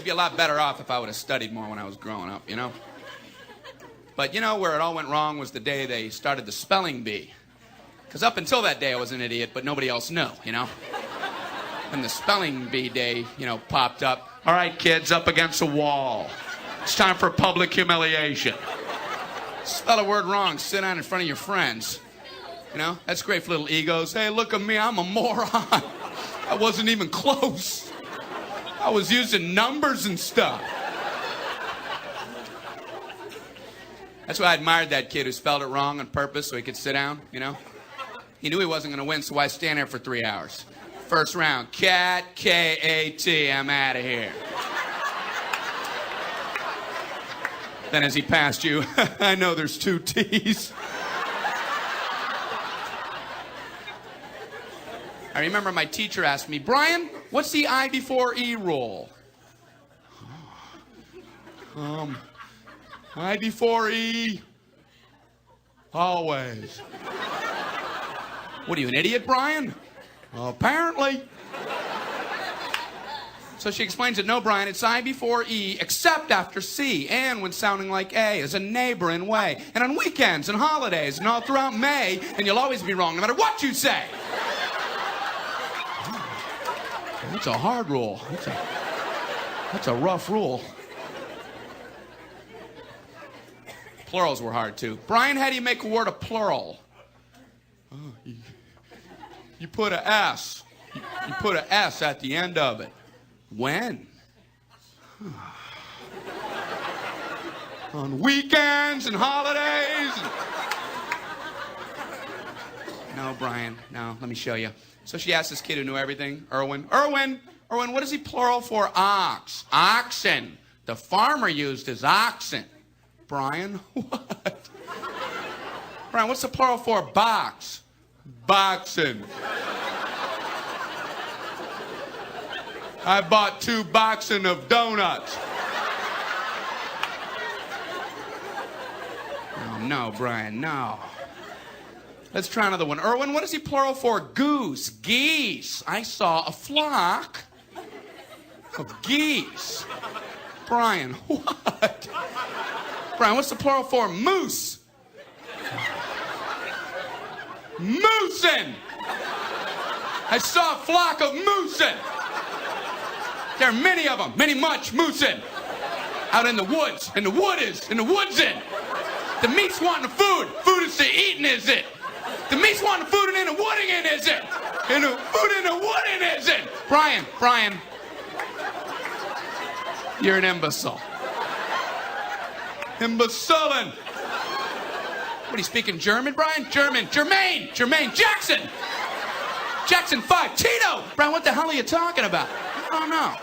I'd be a lot better off if I would have studied more when I was growing up, you know? But you know where it all went wrong was the day they started the spelling bee. Because up until that day I was an idiot, but nobody else knew, you know? And the spelling bee day, you know, popped up. All right, kids, up against a wall. It's time for public humiliation. Spell a word wrong, sit down in front of your friends. You know, that's great for little egos. Hey, look at me, I'm a moron. I wasn't even close. I was using numbers and stuff. That's why I admired that kid who spelled it wrong on purpose so he could sit down, you know? He knew he wasn't going to win, so why stand there for 3 hours? First round, cat, K-A-T, I'm out of here. Then as he passed you, I know there's 2 T's. I remember my teacher asked me, Brian, what's the I before E rule? I before E, always. What are you, an idiot, Brian? Apparently. So she explains it, no, Brian, it's I before E, except after C, and when sounding like A, as a neighboring way, and on weekends and holidays, and all throughout May, and you'll always be wrong, no matter what you say. That's a hard rule. That's a rough rule. Plurals were hard, too. Brian, how do you make a word a plural? You put a S. You put a S at the end of it. When? On weekends and holidays. No, Brian, no, let me show you. So she asked this kid who knew everything, Erwin, what is he plural for ox? Oxen. The farmer used his oxen. Brian, what? Brian, what's the plural for box? Boxing. I bought 2 boxing of donuts. Oh, no, Brian, no. Let's try another one. Erwin, what is he plural for goose? Geese. I saw a flock of geese. Brian, what? Brian, what's the plural for moose? Moosin'. I saw a flock of moosin'. There are many of them, much moosin'. Out in the woods, in the woodsin'. The meat's wanting the food. Food is to eating, is it? The meat's wanting the food and in the wooding in, is it? And the food in the wooding, is it? Brian, you're an imbecile. Imbecilin'. What, are you speaking German, Brian? German. Jermaine. Jackson 5. Tito. Brian, what the hell are you talking about? I don't know.